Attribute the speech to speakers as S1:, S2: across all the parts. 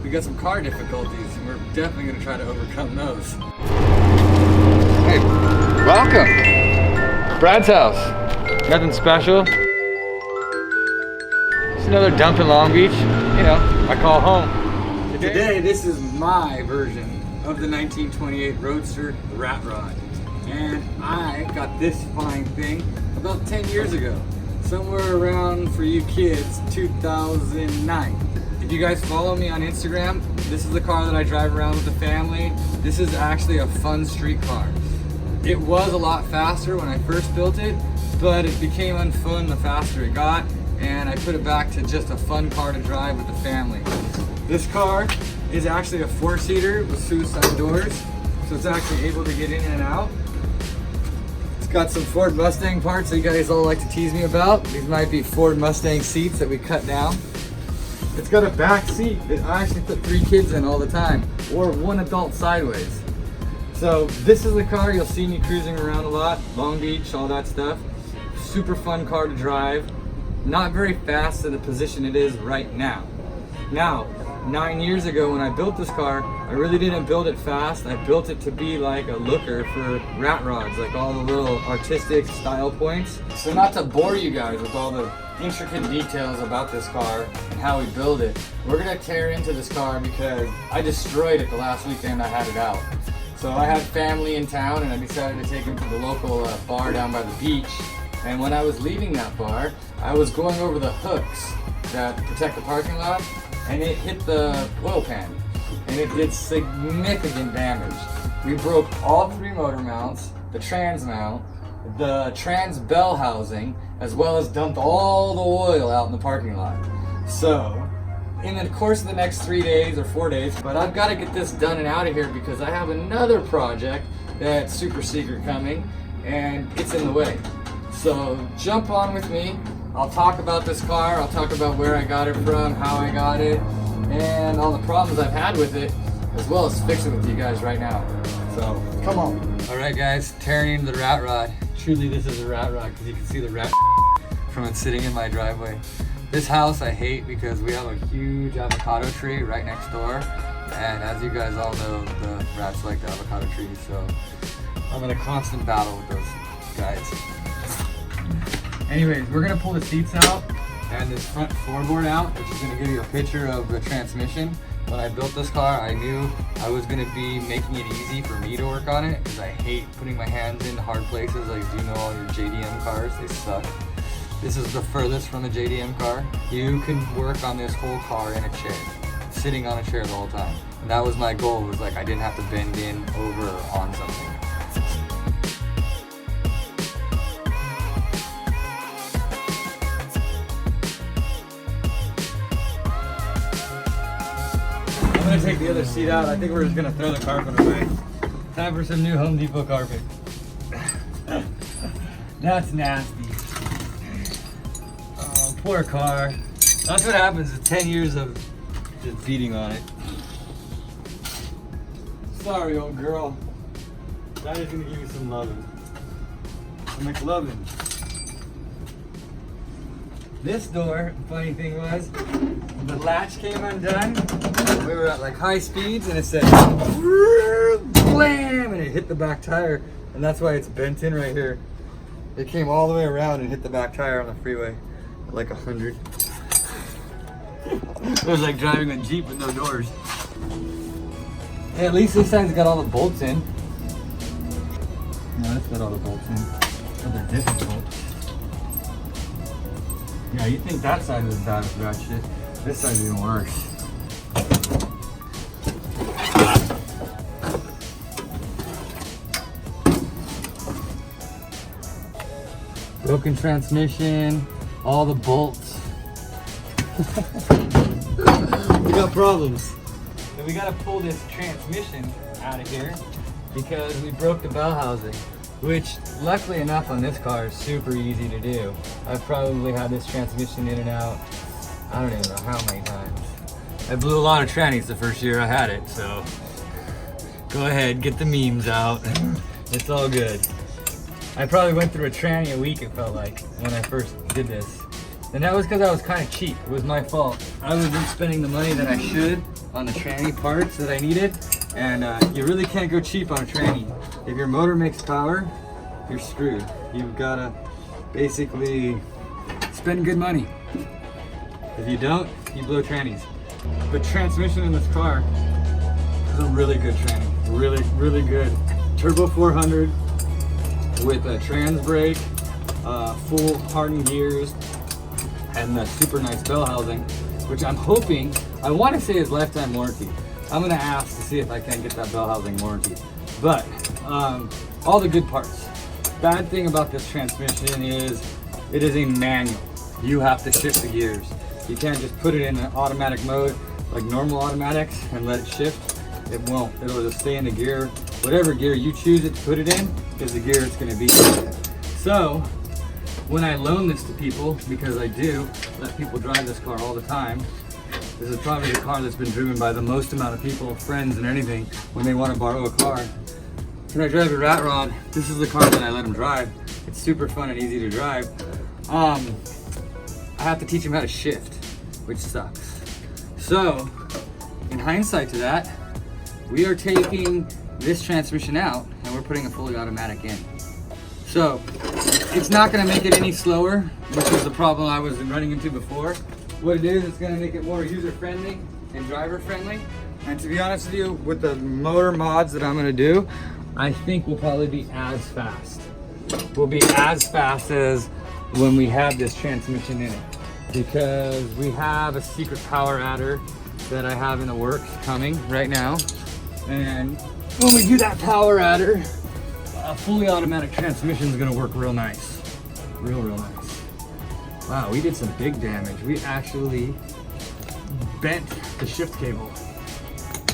S1: we got some car difficulties, and we're definitely going to try to overcome those. Hey, welcome! Brad's house. Nothing special. Just another dump in Long Beach. You know, I call home. Today, this is my version of the 1928 Roadster Rat Rod. And I got this fine thing about 10 years ago. Somewhere around, for you kids, 2009. If you guys follow me on Instagram, this is the car that I drive around with the family. This is actually a fun street car. It was a lot faster when I first built it, but it became unfun the faster it got, and I put it back to just a fun car to drive with the family. This car is actually a 4-seater with suicide doors, so it's actually able to get in and out. It's got some Ford Mustang parts that you guys all like to tease me about. These might be Ford Mustang seats that we cut down. It's got a back seat that I actually put 3 kids in all the time, or 1 adult sideways. So this is the car you'll see me cruising around a lot, Long Beach, all that stuff. Super fun car to drive. Not very fast in the position it is right now. Now, 9 years ago when I built this car, I really didn't build it fast. I built it to be like a looker for rat rods, like all the little artistic style points. So not to bore you guys with all the intricate details about this car and how we build it, we're gonna tear into this car because I destroyed it the last weekend I had it out. So I had family in town and I decided to take them to the local bar down by the beach. And when I was leaving that bar, I was going over the hooks that protect the parking lot, and it hit the oil pan, and it did significant damage. We broke all 3 motor mounts, the trans mount, the trans bell housing, as well as dumped all the oil out in the parking lot. So, in the course of the next 3 days or 4 days, but I've got to get this done and out of here because I have another project that's super secret coming, and it's in the way. So jump on with me. I'll talk about this car, I'll talk about where I got it from, how I got it, and all the problems I've had with it, as well as fix it with you guys right now. So, come on. All right guys, tearing into the rat rod. Truly this is a rat rod because you can see the rat from it sitting in my driveway. This house I hate because we have a huge avocado tree right next door, and as you guys all know, the rats like the avocado trees, so I'm in a constant battle with those guys. Anyways, we're gonna pull the seats out and this front floorboard out, which is gonna give you a picture of the transmission. When I built this car, I knew I was gonna be making it easy for me to work on it because I hate putting my hands in hard places. Like, you know, all your JDM cars, they suck. This is the furthest from the JDM car. You can work on this whole car in a chair, sitting on a chair the whole time. And that was my goal, was like I didn't have to bend in over or on something. I'm gonna take the other seat out. I think we're just gonna throw the carpet away. Time for some new Home Depot carpet. That's nasty. Oh, poor car. That's what happens with 10 years of just beating on it. Sorry, old girl. That is gonna give you some loving. Some McLovin. This door, funny thing was, the latch came undone. We were at like high speeds and it said blam, and it hit the back tire, and that's why it's bent in right here. It came all the way around and hit the back tire on the freeway at like 100. It was like driving a Jeep with no doors. Hey, at least this side's got all the bolts in. No, that's got all the bolts in. But they're different bolts. Yeah, you'd think that side was bad for that shit. This side's even worse. Broken transmission, all the bolts. We got problems. And we gotta pull this transmission out of here because we broke the bell housing, which luckily enough on this car is super easy to do. I've probably had this transmission in and out, I don't even know how many times. I blew a lot of trannies the first year I had it, so go ahead, get the memes out. It's all good. I probably went through a tranny a week, it felt like, when I first did this. And that was because I was kind of cheap. It was my fault. I wasn't spending the money that I should on the tranny parts that I needed. And you really can't go cheap on a tranny. If your motor makes power, you're screwed. You've gotta basically spend good money. If you don't, you blow trannies. The transmission in this car is a really good tranny. Really, really good. Turbo 400 with a trans brake, full hardened gears, and a super nice bell housing, which I'm hoping, I want to say is lifetime warranty. I'm gonna ask to see if I can get that bell housing warranty. But all the good parts. Bad thing about this transmission is it is a manual. You have to shift the gears. You can't just put it in an automatic mode like normal automatics and let it shift. It won't. It'll just stay in the gear. Whatever gear you choose it to put it in is the gear it's gonna be in. So when I loan this to people, because I do let people drive this car all the time, this is probably the car that's been driven by the most amount of people, friends and anything, when they want to borrow a car. When I drive a Rat Rod, this is the car that I let them drive. It's super fun and easy to drive. I have to teach them how to shift, which sucks. So, in hindsight to that, we are taking this transmission out and we're putting a fully automatic in. So, it's not gonna make it any slower, which was the problem I was running into before. What it is, it's gonna make it more user-friendly and driver-friendly. And to be honest with you, with the motor mods that I'm gonna do, I think we'll probably be as fast. We'll be as fast as when we have this transmission in it. Because we have a secret power adder that I have in the works coming right now. And when we do that power adder, a fully automatic transmission is gonna work real nice. Real nice. Wow, we did some big damage. We actually bent the shift cable.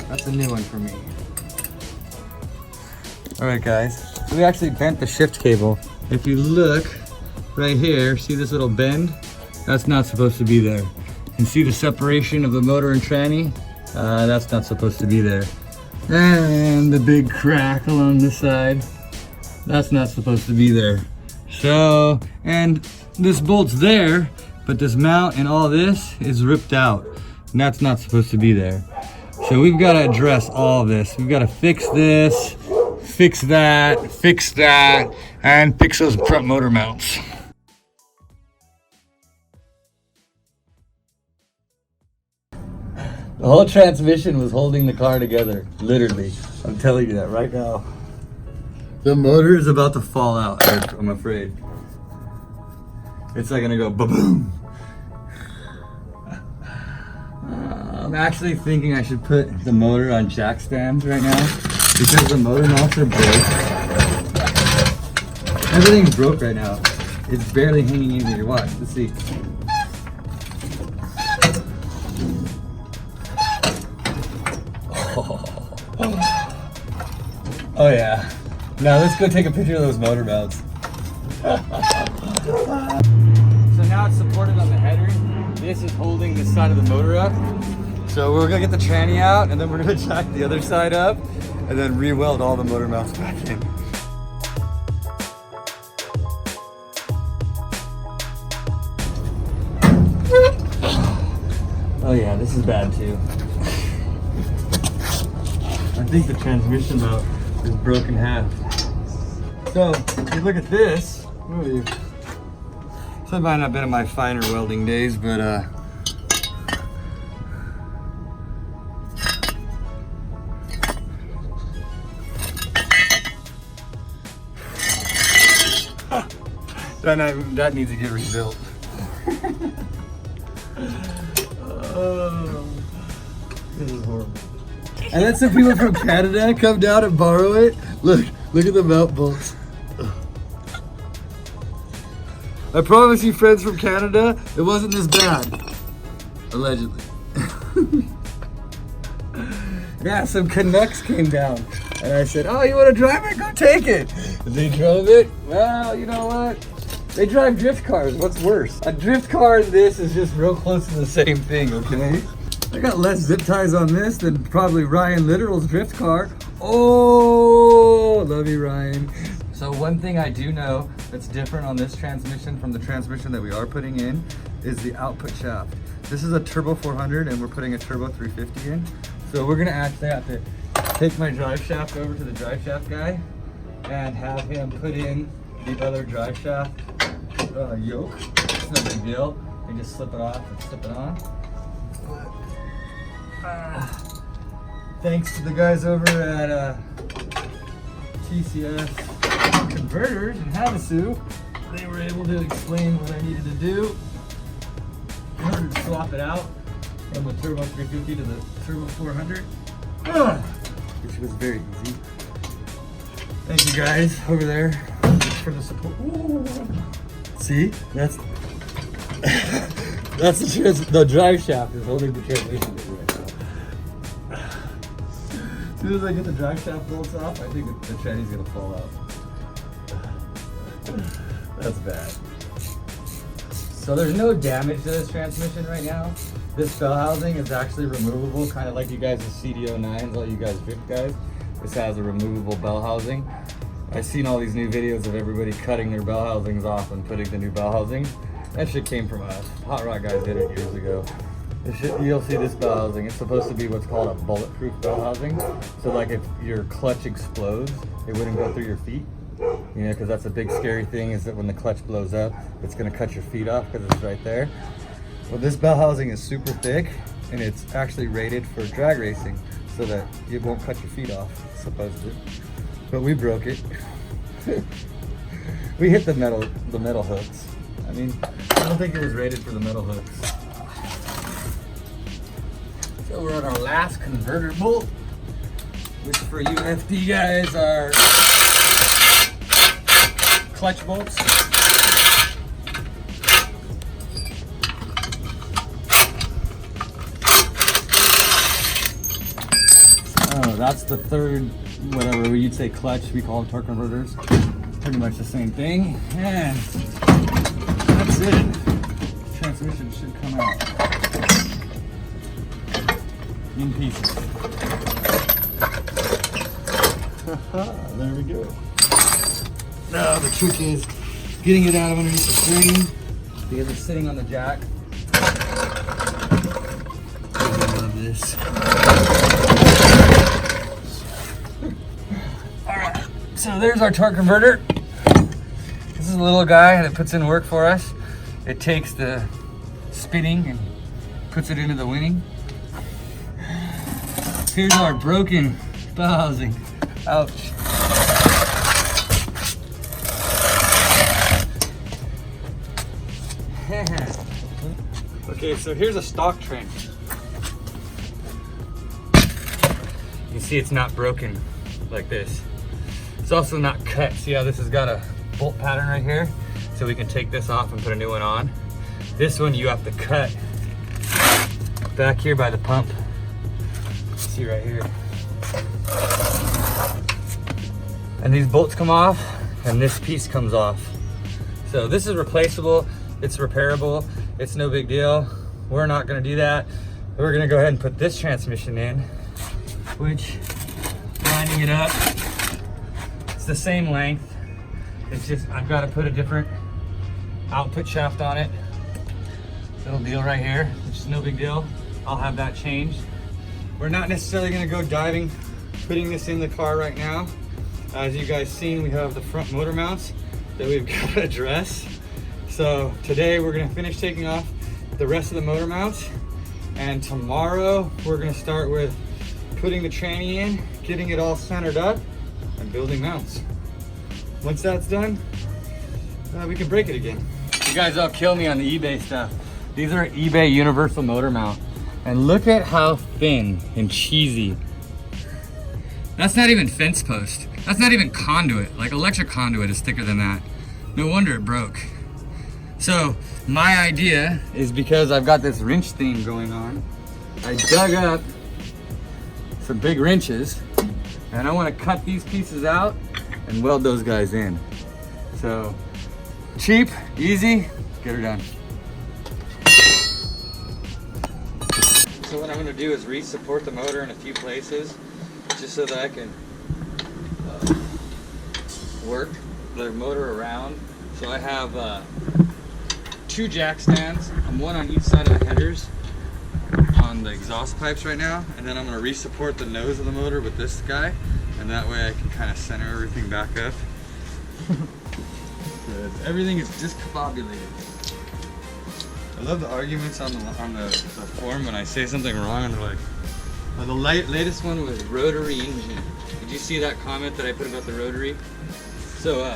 S1: That's a new one for me. All right, guys. So we actually bent the shift cable. If you look right here, see this little bend? That's not supposed to be there. You can see the separation of the motor and tranny. That's not supposed to be there. And the big crack along this side. That's not supposed to be there. So, and this bolt's there, but this mount and all this is ripped out. And that's not supposed to be there. So we've got to address all this. We've got to fix this, fix that, and fix those front motor mounts. The whole transmission was holding the car together, literally. I'm telling you that right now. The motor is about to fall out, I'm afraid. It's like gonna go ba-boom. I'm actually thinking I should put the motor on jack stands right now because the motor mounts are broke. Everything's broke right now. It's barely hanging in here. Watch, let's see. Oh yeah. Now let's go take a picture of those motor mounts. So now it's supported on the header. This is holding this side of the motor up. So we're gonna get the tranny out and then we're gonna jack the other side up and then re-weld all the motor mounts back in. Oh yeah, this is bad too. I think the transmission mount is broken half. So, if you look at this, so it might not have been in my finer welding days, but that needs to get rebuilt. Oh, this is horrible. And then some people from Canada come down and borrow it. Look at the mount bolts. I promise you, friends from Canada, it wasn't this bad. Allegedly. Yeah, some Canucks came down. And I said, oh, you want to drive it? Go take it. And they drove it. Well, you know what? They drive drift cars. What's worse? A drift car and this is just real close to the same thing, okay? I got less zip ties on this than probably Ryan Literal's drift car. Oh, love you, Ryan. So one thing I do know that's different on this transmission from the transmission that we are putting in is the output shaft. This is a turbo 400 and we're putting a turbo 350 in. So we're gonna actually have to take my drive shaft over to the drive shaft guy and have him put in the other drive shaft yoke. It's no big deal. You just slip it off and slip it on. Thanks to the guys over at TCS Converters in Havasu, they were able to explain what I needed to do in order to swap it out from the Turbo 350 to the Turbo 400, which was very easy. Thank you guys over there for the support. Ooh. See, that's the drive shaft is holding the transmission right now. As soon as I get the drive shaft bolts off, I think the tranny's gonna fall out. That's bad. So there's no damage to this transmission right now. This bell housing is actually removable, kind of like you guys' CDO9s, all you guys drift guys. This has a removable bell housing. I've seen all these new videos of everybody cutting their bell housings off and putting the new bell housing. That shit came from us. Hot Rod guys did it years ago. You'll see this bell housing. It's supposed to be what's called a bulletproof bell housing. So like if your clutch explodes, it wouldn't go through your feet. You know, because that's a big scary thing is that when the clutch blows up, it's gonna cut your feet off because it's right there. Well, this bell housing is super thick and it's actually rated for drag racing so that it won't cut your feet off, supposedly. But we broke it. We hit the metal hooks. I mean, I don't think it was rated for the metal hooks. So we're on our last converter bolt, which for you FD guys are clutch bolts. Oh, that's the third, whatever you'd say clutch, we call them torque converters. Pretty much the same thing. And that's it. The transmission should come out in pieces. There we go. Now the trick is getting it out of underneath the screen because it's sitting on the jack. I love this. Alright, so there's our torque converter. This is a little guy that puts in work for us. It takes the spinning and puts it into the winning. Here's our broken bell housing. Ouch. Okay, so here's a stock train. You can see it's not broken like this. It's also not cut. See how this has got a bolt pattern right here? So we can take this off and put a new one on. This one you have to cut back here by the pump. See right here. And these bolts come off and this piece comes off. So this is replaceable, it's repairable, it's no big deal. We're not gonna do that. We're gonna go ahead and put this transmission in, which, lining it up, it's the same length. It's just, I've gotta put a different output shaft on it. Little deal right here, which is no big deal. I'll have that changed. We're not necessarily gonna go diving, putting this in the car right now. As you guys seen, we have the front motor mounts that we've got to address. So today we're gonna finish taking off the rest of the motor mounts, and tomorrow we're gonna start with putting the tranny in, getting it all centered up, and building mounts. Once that's done, we can break it again. You guys all kill me on the eBay stuff. These are eBay universal motor mount, and look at how thin and cheesy. That's not even fence post. That's not even conduit. Like electric conduit is thicker than that. No wonder it broke. So my idea is, because I've got this wrench theme going on, I dug up some big wrenches and I want to cut these pieces out and weld those guys in. So cheap, easy, get her done. So what I'm going to do is re-support the motor in a few places just so that I can work the motor around. So I have 2 jack stands, one on each side of the headers, on the exhaust pipes right now, and then I'm gonna re-support the nose of the motor with this guy, and that way I can kind of center everything back up. Everything is discombobulated. I love the arguments on the forum when I say something wrong, and they're like, well, the latest one was rotary engine. Did you see that comment that I put about the rotary? So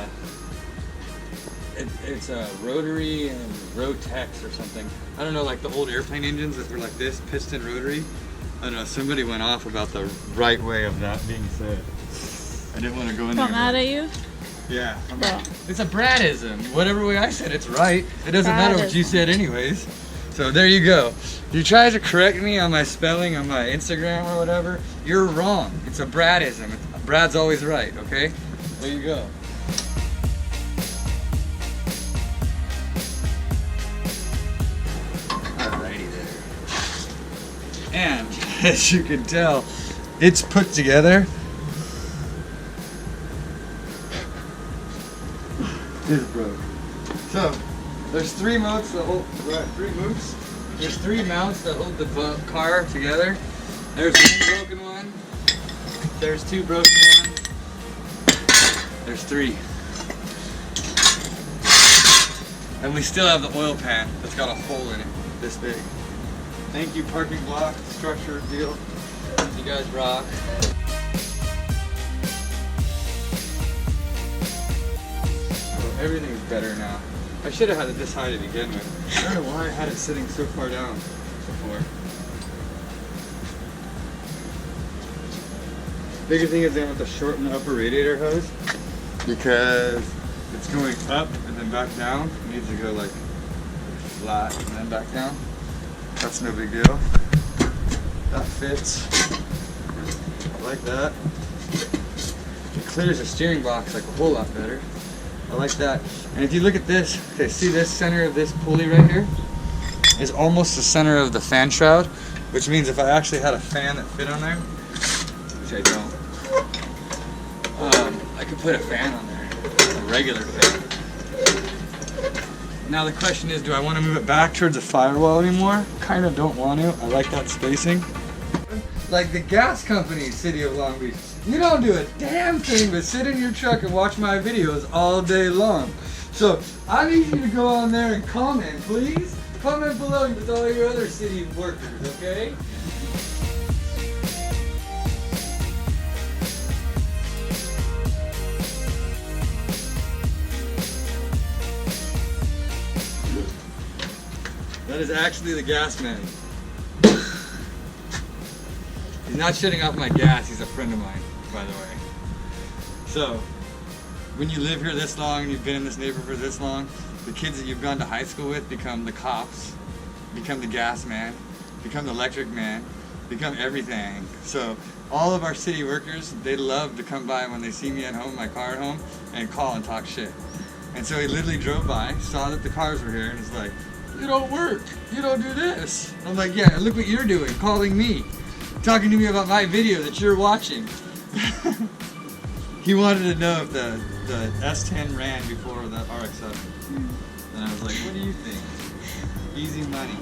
S1: it's a rotary and Rotex or something. I don't know, like the old airplane engines that were like this, piston rotary. I don't know, somebody went off about the right way of that being said. I didn't want to go in there.
S2: Got mad at you?
S1: Yeah. It's a Bradism. Whatever way I said it's right. It doesn't matter what you said anyways. So there you go. If you try to correct me on my spelling on my Instagram or whatever, you're wrong. It's a Bradism. Brad's always right, okay? There you go. Alrighty there. And as you can tell, it's put together. Is broke. So there's three mounts that hold There's three mounts that hold the car together. There's one broken one. There's two broken ones. There's three. And we still have the oil pan that's got a hole in it this big. Thank you, parking block structure deal. You guys rock. Everything's better now. I should have had it this high to begin with. I don't know why I had it sitting so far down before. Bigger thing is I have to shorten the upper radiator hose because it's going up and then back down. It needs to go like flat and then back down. That's no big deal. That fits. I like that. It clears the steering box like a whole lot better. I like that. And if you look at this, okay, see this center of this pulley right here is almost the center of the fan shroud, which means if I actually had a fan that fit on there, which I don't, I could put a fan on there, a regular fan. Now the question is, do I want to move it back towards the firewall anymore? Kind of don't want to. I like that spacing. Like the gas company, City of Long Beach. You don't do a damn thing but sit in your truck and watch my videos all day long. So I need you to go on there and comment, please. Comment below with all your other city workers, okay? That is actually the gas man. He's not shutting off my gas, he's a friend of mine, by the way. So, when you live here this long and you've been in this neighborhood for this long, the kids that you've gone to high school with become the cops, become the gas man, become the electric man, become everything. So, all of our city workers, they love to come by when they see me at home, my car at home, and call and talk shit. And so he literally drove by, saw that the cars were here, and was like, you don't work, you don't do this. And I'm like, yeah, look what you're doing, calling me. Talking to me about my video that you're watching. He wanted to know if the S10 ran before the RX-7. And I was like, what do you think? Easy money.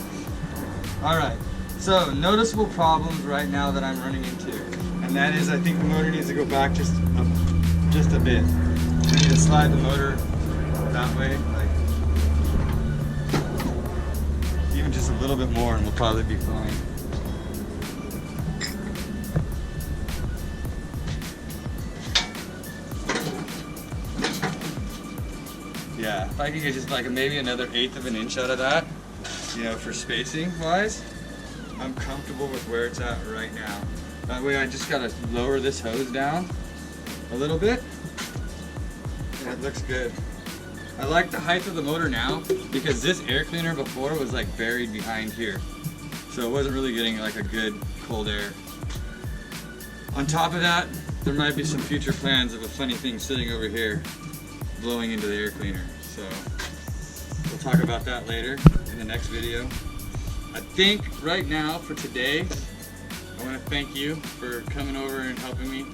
S1: Alright, so noticeable problems right now that I'm running into. And that is, I think the motor needs to go back just a bit. I need to slide the motor that way, like even just a little bit more and we'll probably be fine. Yeah, if I could get just like maybe another 1/8 of an inch out of that, you know, for spacing wise, I'm comfortable with where it's at right now. That way I just gotta lower this hose down a little bit, and it looks good. I like the height of the motor now because this air cleaner before was like buried behind here. So it wasn't really getting like a good cold air. On top of that, there might be some future plans of a funny thing sitting over here blowing into the air cleaner. So we'll talk about that later in the next video. I think right now for today, I want to thank you for coming over and helping me.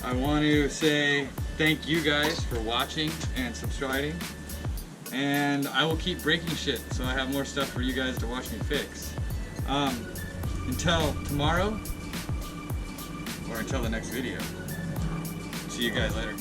S1: I want to say thank you guys for watching and subscribing. And I will keep breaking shit so I have more stuff for you guys to watch me fix. until tomorrow, or until the next video. See you guys later.